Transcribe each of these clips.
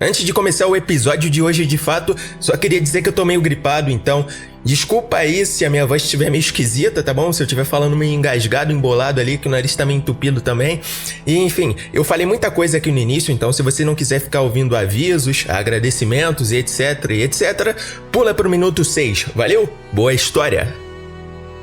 Antes de começar o episódio de hoje, de fato, só queria dizer que eu tô meio gripado, então desculpa aí se a minha voz estiver meio esquisita, tá bom? Se eu estiver falando meio engasgado, embolado ali, que o nariz tá meio entupido também. E enfim, eu falei muita coisa aqui no início, então se você não quiser ficar ouvindo avisos, agradecimentos e etc, pula pro minuto 6, valeu? Boa história!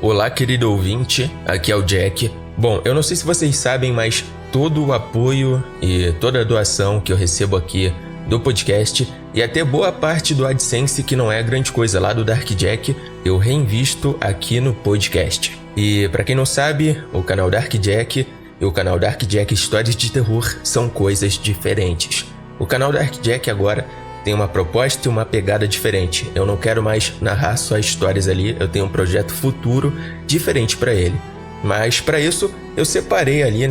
Olá, querido ouvinte, aqui é o Jack. Bom, eu não sei se vocês sabem, mas todo o apoio e toda a doação que eu recebo aqui do podcast e até boa parte do AdSense, que não é grande coisa lá do Dark Jack, eu reinvisto aqui no podcast. E pra quem não sabe, o canal Dark Jack e o canal Dark Jack Histórias de Terror são coisas diferentes. O canal Dark Jack agora tem uma proposta e uma pegada diferente. Eu não quero mais narrar só histórias ali, eu tenho um projeto futuro diferente pra ele. Mas pra isso, eu separei ali,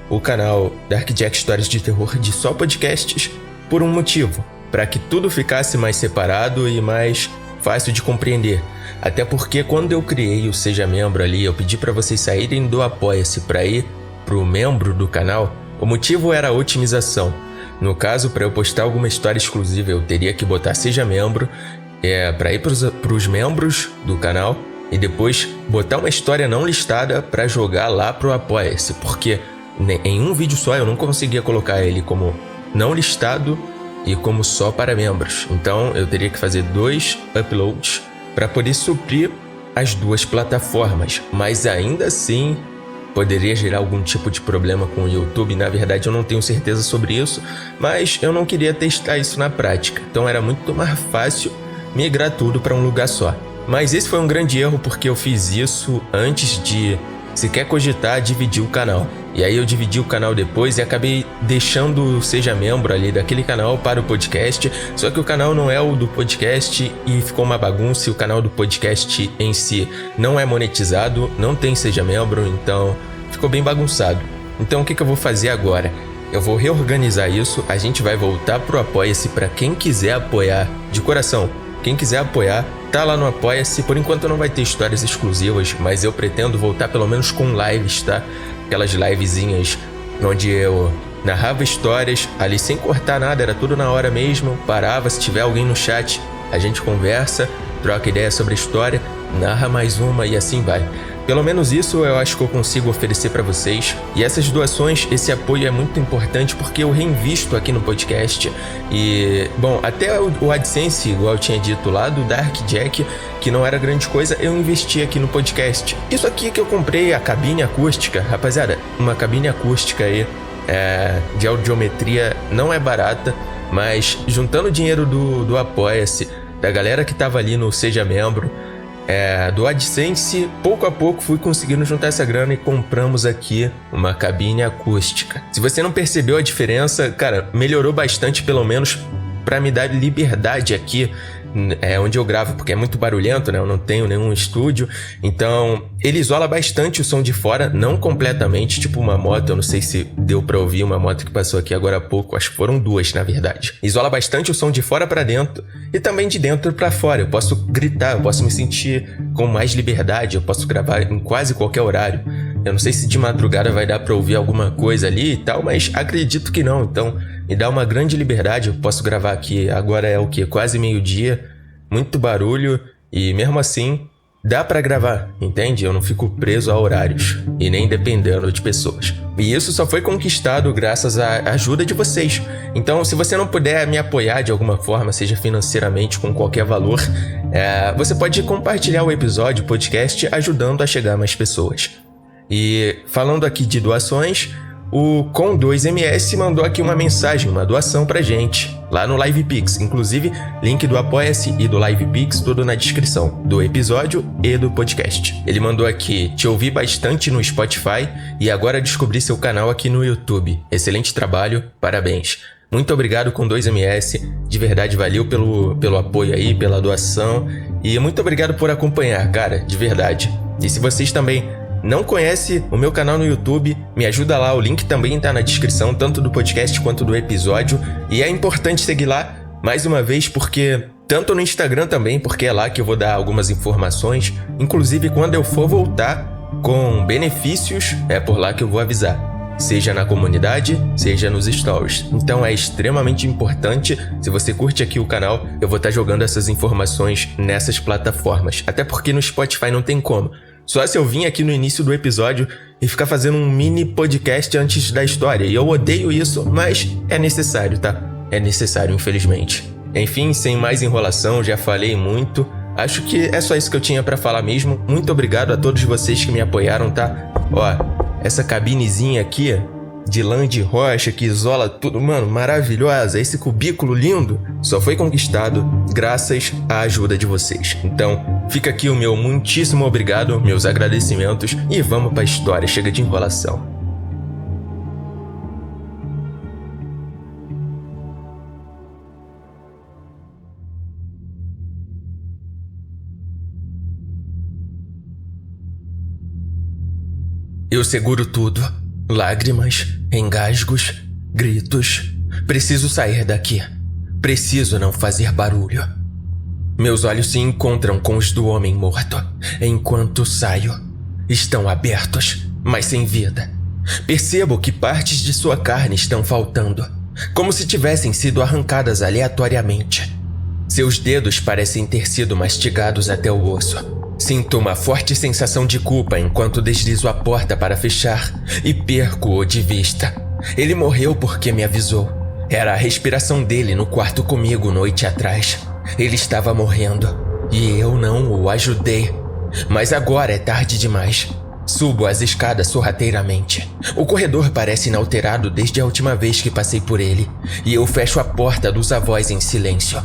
o canal Dark Jack Histórias de Terror de só podcasts por um motivo, para que tudo ficasse mais separado e mais fácil de compreender. Até porque quando eu criei o Seja Membro ali, eu pedi para vocês saírem do Apoia-se para ir pro membro do canal, o motivo era a otimização. No caso, para eu postar alguma história exclusiva, eu teria que botar Seja Membro para ir pros membros do canal e depois botar uma história não listada para jogar lá pro Apoia-se, porque em um vídeo só eu não conseguia colocar ele como não listado e como só para membros. Então eu teria que fazer 2 uploads para poder suprir as duas plataformas, mas ainda assim poderia gerar algum tipo de problema com o YouTube. Na verdade eu não tenho certeza sobre isso, mas eu não queria testar isso na prática, então era muito mais fácil migrar tudo para um lugar só. Mas esse foi um grande erro, porque eu fiz isso antes de sequer cogitar dividir o canal. E aí eu dividi o canal depois e acabei deixando o Seja Membro ali daquele canal para o podcast. Só que o canal não é o do podcast e ficou uma bagunça, e o canal do podcast em si não é monetizado, não tem Seja Membro, então ficou bem bagunçado. Então o que eu vou fazer agora? Eu vou reorganizar isso, a gente vai voltar pro Apoia-se para quem quiser apoiar de coração. Quem quiser apoiar, tá lá no Apoia-se. Por enquanto não vai ter histórias exclusivas, mas eu pretendo voltar pelo menos com lives, tá? Aquelas livezinhas onde eu narrava histórias ali sem cortar nada, era tudo na hora mesmo. Parava, se tiver alguém no chat, a gente conversa, troca ideia sobre a história, narra mais uma e assim vai. Pelo menos isso eu acho que eu consigo oferecer para vocês. E essas doações, esse apoio é muito importante porque eu reinvisto aqui no podcast. E, bom, até o AdSense, igual eu tinha dito lá do Dark Jack, que não era grande coisa, eu investi aqui no podcast. Isso aqui que eu comprei, a cabine acústica, rapaziada, uma cabine acústica aí de audiometria não é barata, mas juntando o dinheiro do Apoia-se, da galera que tava ali no Seja Membro, do AdSense, pouco a pouco fui conseguindo juntar essa grana e compramos aqui uma cabine acústica. Se você não percebeu a diferença, cara, melhorou bastante, pelo menos para me dar liberdade aqui onde eu gravo, porque é muito barulhento, eu não tenho nenhum estúdio, então ele isola bastante o som de fora, não completamente, tipo uma moto. Eu não sei se deu pra ouvir uma moto que passou aqui agora há pouco, acho que foram 2 na verdade. Isola bastante o som de fora pra dentro e também de dentro pra fora. Eu posso gritar, eu posso me sentir com mais liberdade, eu posso gravar em quase qualquer horário. Eu não sei se de madrugada vai dar pra ouvir alguma coisa ali e tal, mas acredito que não, então me dá uma grande liberdade. Eu posso gravar aqui, agora é o quê? Quase meio-dia, muito barulho, e mesmo assim dá pra gravar, entende? Eu não fico preso a horários e nem dependendo de pessoas. E isso só foi conquistado graças à ajuda de vocês. Então, se você não puder me apoiar de alguma forma, seja financeiramente, com qualquer valor, você pode compartilhar o episódio, o podcast, ajudando a chegar a mais pessoas. E falando aqui de doações, o Com2MS mandou aqui uma mensagem, uma doação pra gente, lá no LivePix. Inclusive, link do Apoia-se e do LivePix tudo na descrição do episódio e do podcast. Ele mandou aqui: te ouvi bastante no Spotify e agora descobri seu canal aqui no YouTube. Excelente trabalho, parabéns. Muito obrigado, Com2MS, de verdade, valeu pelo apoio aí, pela doação, e muito obrigado por acompanhar, cara, de verdade. E se vocês também não conhece o meu canal no YouTube, me ajuda lá, o link também tá na descrição, tanto do podcast quanto do episódio. E é importante seguir lá, mais uma vez, porque tanto no Instagram também, porque é lá que eu vou dar algumas informações. Inclusive, quando eu for voltar com benefícios, é por lá que eu vou avisar. seja na comunidade, seja nos stories. Então é extremamente importante, se você curte aqui o canal, eu vou estar jogando essas informações nessas plataformas. Até porque no Spotify não tem como. Só se eu vim aqui no início do episódio e ficar fazendo um mini podcast antes da história. E eu odeio isso, mas é necessário, tá? É necessário, infelizmente. Enfim, sem mais enrolação, já falei muito. Acho que é só isso que eu tinha pra falar mesmo. Muito obrigado a todos vocês que me apoiaram, tá? Ó, essa cabinezinha aqui de lã de rocha que isola tudo, mano, maravilhosa. Esse cubículo lindo só foi conquistado graças à ajuda de vocês. Então, fica aqui o meu muitíssimo obrigado, meus agradecimentos e vamos pra história, chega de enrolação. Eu seguro tudo. Lágrimas, engasgos, gritos. Preciso sair daqui. Preciso não fazer barulho. Meus olhos se encontram com os do homem morto. Enquanto saio, estão abertos, mas sem vida. Percebo que partes de sua carne estão faltando, como se tivessem sido arrancadas aleatoriamente. Seus dedos parecem ter sido mastigados até o osso. Sinto uma forte sensação de culpa enquanto deslizo a porta para fechar e perco-o de vista. Ele morreu porque me avisou. Era a respiração dele no quarto comigo noite atrás. Ele estava morrendo e eu não o ajudei. Mas agora é tarde demais. Subo as escadas sorrateiramente. O corredor parece inalterado desde a última vez que passei por ele e eu fecho a porta dos avós em silêncio.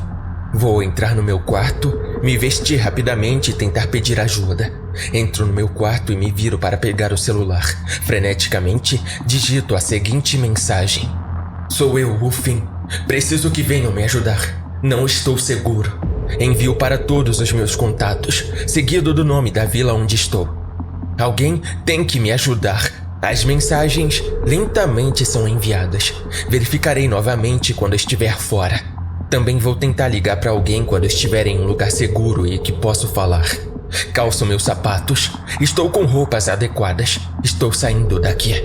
Vou entrar no meu quarto, me vestir rapidamente e tentar pedir ajuda. Entro no meu quarto e me viro para pegar o celular. Freneticamente, digito a seguinte mensagem. Sou eu, o fim. Preciso que venham me ajudar. Não estou seguro. Envio para todos os meus contatos, seguido do nome da vila onde estou. Alguém tem que me ajudar. As mensagens lentamente são enviadas. Verificarei novamente quando estiver fora. Também vou tentar ligar para alguém quando estiver em um lugar seguro e que posso falar. Calço meus sapatos. Estou com roupas adequadas. Estou saindo daqui.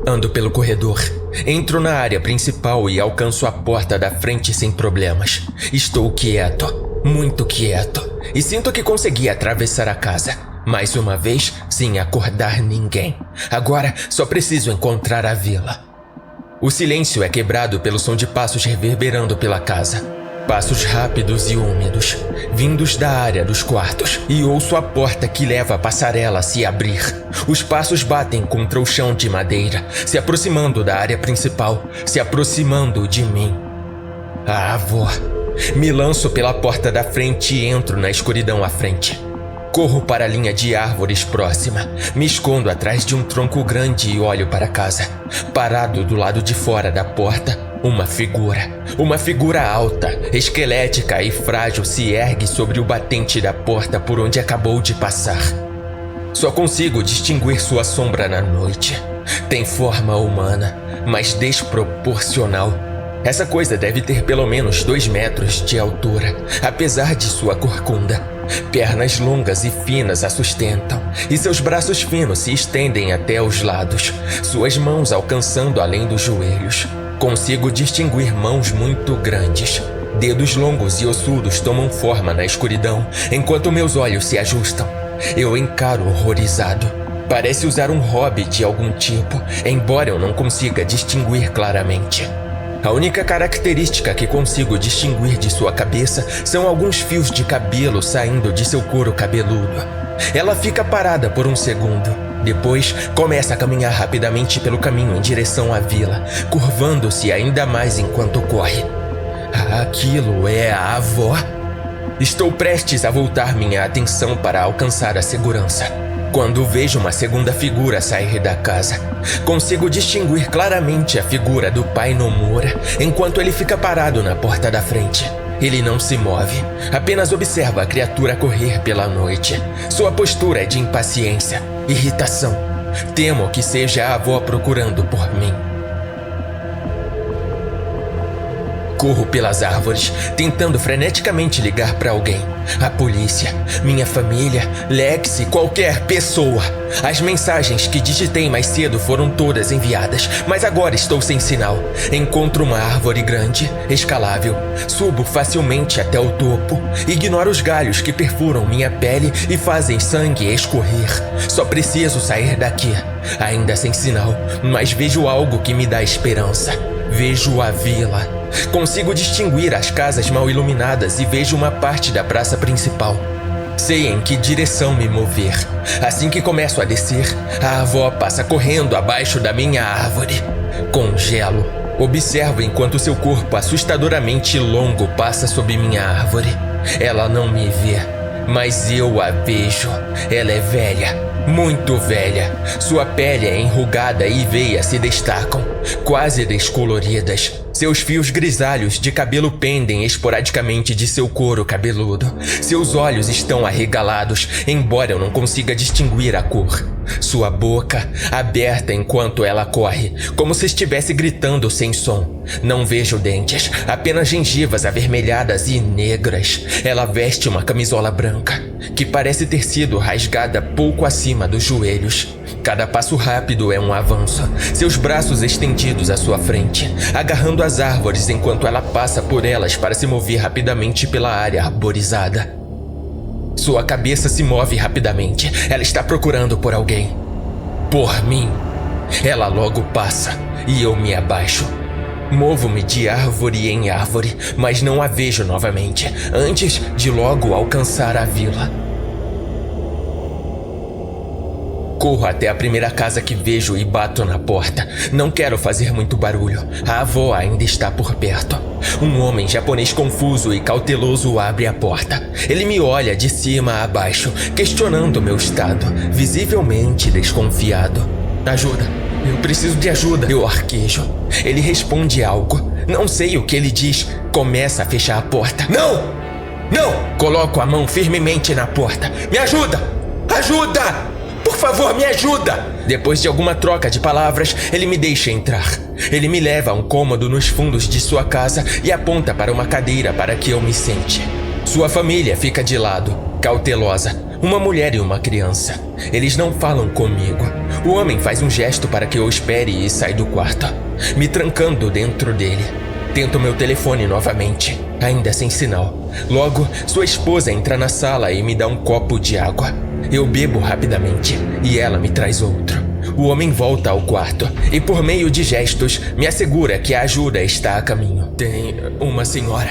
Ando pelo corredor. Entro na área principal e alcanço a porta da frente sem problemas. Estou quieto. Muito quieto. E sinto que consegui atravessar a casa. Mais uma vez, sem acordar ninguém. Agora, só preciso encontrar a vila. O silêncio é quebrado pelo som de passos reverberando pela casa. Passos rápidos e úmidos, vindos da área dos quartos, e ouço a porta que leva à passarela a se abrir. Os passos batem contra o chão de madeira, se aproximando da área principal, se aproximando de mim. A avó. Me lanço pela porta da frente e entro na escuridão à frente. Corro para a linha de árvores próxima, me escondo atrás de um tronco grande e olho para casa. Parado do lado de fora da porta, uma figura alta, esquelética e frágil se ergue sobre o batente da porta por onde acabou de passar. Só consigo distinguir sua sombra na noite. Tem forma humana, mas desproporcional. Essa coisa deve ter pelo menos 2 metros de altura, apesar de sua corcunda. Pernas longas e finas a sustentam, e seus braços finos se estendem até os lados, suas mãos alcançando além dos joelhos. Consigo distinguir mãos muito grandes. Dedos longos e ossudos tomam forma na escuridão, enquanto meus olhos se ajustam. Eu encaro horrorizado. Parece usar um hobby de algum tipo, embora eu não consiga distinguir claramente. A única característica que consigo distinguir de sua cabeça são alguns fios de cabelo saindo de seu couro cabeludo. Ela fica parada por um segundo. Depois, começa a caminhar rapidamente pelo caminho em direção à vila, curvando-se ainda mais enquanto corre. Aquilo é a avó? Estou prestes a voltar minha atenção para alcançar a segurança, quando vejo uma segunda figura sair da casa. Consigo distinguir claramente a figura do pai Nomura, enquanto ele fica parado na porta da frente. Ele não se move, apenas observa a criatura correr pela noite. Sua postura é de impaciência, irritação. Temo que seja a avó procurando por mim. Corro pelas árvores, tentando freneticamente ligar para alguém. A polícia, minha família, Lexi, qualquer pessoa. As mensagens que digitei mais cedo foram todas enviadas, mas agora estou sem sinal. Encontro uma árvore grande, escalável. Subo facilmente até o topo. Ignoro os galhos que perfuram minha pele e fazem sangue escorrer. Só preciso sair daqui. Ainda sem sinal, mas vejo algo que me dá esperança. Vejo a vila. Consigo distinguir as casas mal iluminadas e vejo uma parte da praça principal. Sei em que direção me mover. Assim que começo a descer, a avó passa correndo abaixo da minha árvore. Congelo. Observo enquanto seu corpo assustadoramente longo passa sob minha árvore. Ela não me vê, mas eu a vejo. Ela é velha, muito velha. Sua pele é enrugada e veias se destacam, quase descoloridas. Seus fios grisalhos de cabelo pendem esporadicamente de seu couro cabeludo. Seus olhos estão arregalados, embora eu não consiga distinguir a cor. Sua boca aberta enquanto ela corre, como se estivesse gritando sem som. Não vejo dentes, apenas gengivas avermelhadas e negras. Ela veste uma camisola branca, que parece ter sido rasgada pouco acima dos joelhos. Cada passo rápido é um avanço, seus braços estendidos à sua frente, agarrando as árvores enquanto ela passa por elas para se mover rapidamente pela área arborizada. Sua cabeça se move rapidamente. Ela está procurando por alguém. Por mim. Ela logo passa e eu me abaixo. Movo-me de árvore em árvore, mas não a vejo novamente, antes de logo alcançar a vila. Corro até a primeira casa que vejo e bato na porta. Não quero fazer muito barulho. A avó ainda está por perto. Um homem japonês confuso e cauteloso abre a porta. Ele me olha de cima a baixo, questionando meu estado, visivelmente desconfiado. Ajuda. Eu preciso de ajuda. Eu arquejo. Ele responde algo. Não sei o que ele diz. Começa a fechar a porta. Não! Não! Coloco a mão firmemente na porta. Me ajuda! Ajuda! Por favor, me ajuda! Depois de alguma troca de palavras, ele me deixa entrar. Ele me leva a um cômodo nos fundos de sua casa e aponta para uma cadeira para que eu me sente. Sua família fica de lado, cautelosa, uma mulher e uma criança. Eles não falam comigo. O homem faz um gesto para que eu espere e sai do quarto, me trancando dentro dele. Tento meu telefone novamente, ainda sem sinal. Logo, sua esposa entra na sala e me dá um copo de água. Eu bebo rapidamente e ela me traz outro. O homem volta ao quarto e, por meio de gestos, me assegura que a ajuda está a caminho. Tem uma senhora.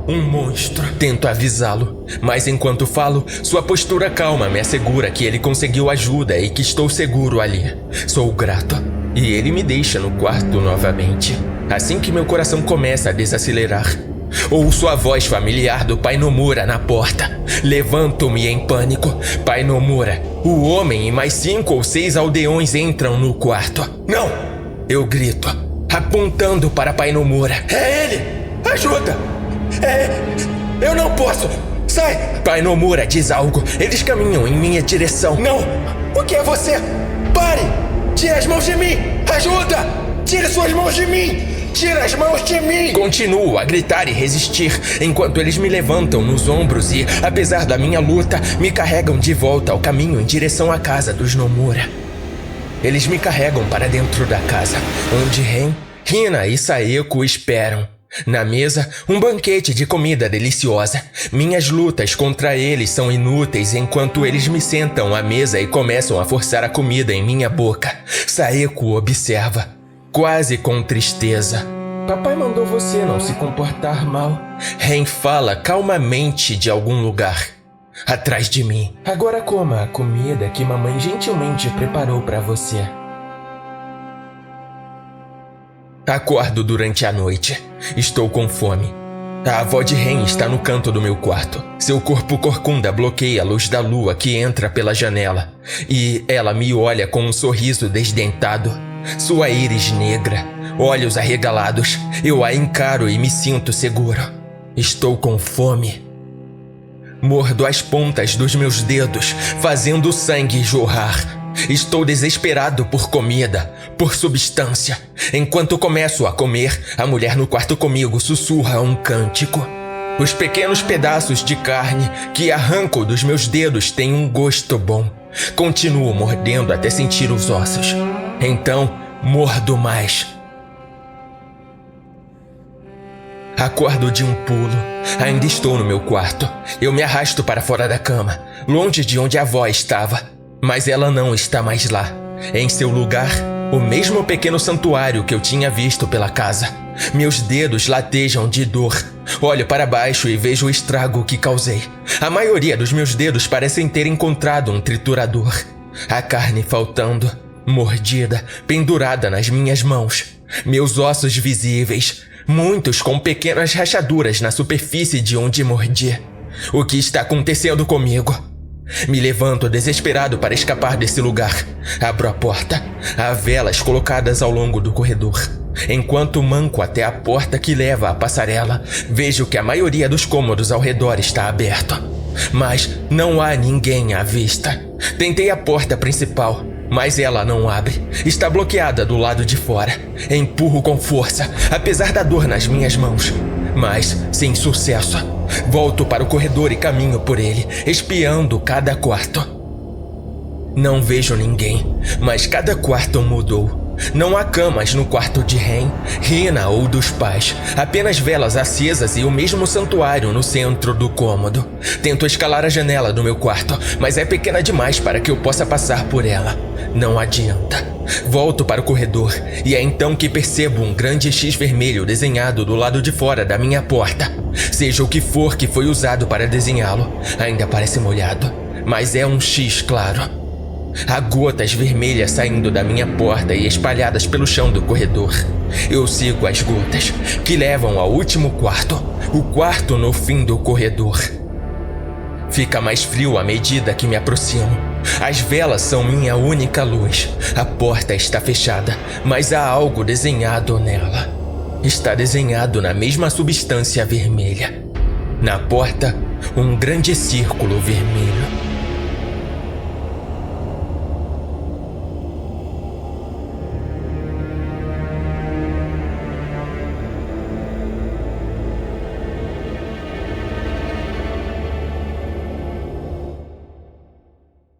Um monstro. Tento avisá-lo, mas enquanto falo, sua postura calma me assegura que ele conseguiu ajuda e que estou seguro ali. Sou grato e ele me deixa no quarto novamente. Assim que meu coração começa a desacelerar, ouço a voz familiar do Pai Nomura na porta. Levanto-me em pânico. Pai Nomura, o homem e mais 5 ou 6 aldeões entram no quarto. Não! Eu grito, apontando para Pai Nomura. É ele! Ajuda! Eu não posso! Sai! Pai Nomura diz algo. Eles caminham em minha direção. Não! O que é você? Pare! Tire as mãos de mim! Ajuda! Tire suas mãos de mim! Tira as mãos de mim! Continuo a gritar e resistir, enquanto eles me levantam nos ombros e, apesar da minha luta, me carregam de volta ao caminho em direção à casa dos Nomura. Eles me carregam para dentro da casa, onde Ren, Hina e Saeko esperam. Na mesa, um banquete de comida deliciosa. Minhas lutas contra eles são inúteis enquanto eles me sentam à mesa e começam a forçar a comida em minha boca. Saeko observa, quase com tristeza. Papai mandou você não se comportar mal. Ren fala calmamente de algum lugar, atrás de mim. Agora coma a comida que mamãe gentilmente preparou para você. Acordo durante a noite. Estou com fome. A avó de Ren está no canto do meu quarto. Seu corpo corcunda bloqueia a luz da lua que entra pela janela. E ela me olha com um sorriso desdentado. Sua íris negra, olhos arregalados. Eu a encaro e me sinto seguro. Estou com fome. Mordo as pontas dos meus dedos, fazendo o sangue jorrar. Estou desesperado por comida, por substância. Enquanto começo a comer, a mulher no quarto comigo sussurra um cântico. Os pequenos pedaços de carne que arranco dos meus dedos têm um gosto bom. Continuo mordendo até sentir os ossos. Então, mordo mais. Acordo de um pulo. Ainda estou no meu quarto. Eu me arrasto para fora da cama, longe de onde a avó estava. Mas ela não está mais lá. Em seu lugar, o mesmo pequeno santuário que eu tinha visto pela casa. Meus dedos latejam de dor. Olho para baixo e vejo o estrago que causei. A maioria dos meus dedos parecem ter encontrado um triturador. A carne faltando, mordida, pendurada nas minhas mãos. Meus ossos visíveis, muitos com pequenas rachaduras na superfície de onde mordi. O que está acontecendo comigo? Me levanto desesperado para escapar desse lugar. Abro a porta. Há velas colocadas ao longo do corredor. Enquanto manco até a porta que leva à passarela, vejo que a maioria dos cômodos ao redor está aberto. Mas não há ninguém à vista. Tentei a porta principal, mas ela não abre. Está bloqueada do lado de fora. Empurro com força, apesar da dor nas minhas mãos. Mas sem sucesso. Volto para o corredor e caminho por ele, espiando cada quarto. Não vejo ninguém, mas cada quarto mudou. Não há camas no quarto de Ren, Rina ou dos pais. Apenas velas acesas e o mesmo santuário no centro do cômodo. Tento escalar a janela do meu quarto, mas é pequena demais para que eu possa passar por ela. Não adianta. Volto para o corredor e é então que percebo um grande X vermelho desenhado do lado de fora da minha porta. Seja o que for que foi usado para desenhá-lo, ainda parece molhado, mas é um X claro. Há gotas vermelhas saindo da minha porta e espalhadas pelo chão do corredor. Eu sigo as gotas, que levam ao último quarto, o quarto no fim do corredor. Fica mais frio à medida que me aproximo. As velas são minha única luz. A porta está fechada, mas há algo desenhado nela. Está desenhado na mesma substância vermelha. Na porta, um grande círculo vermelho.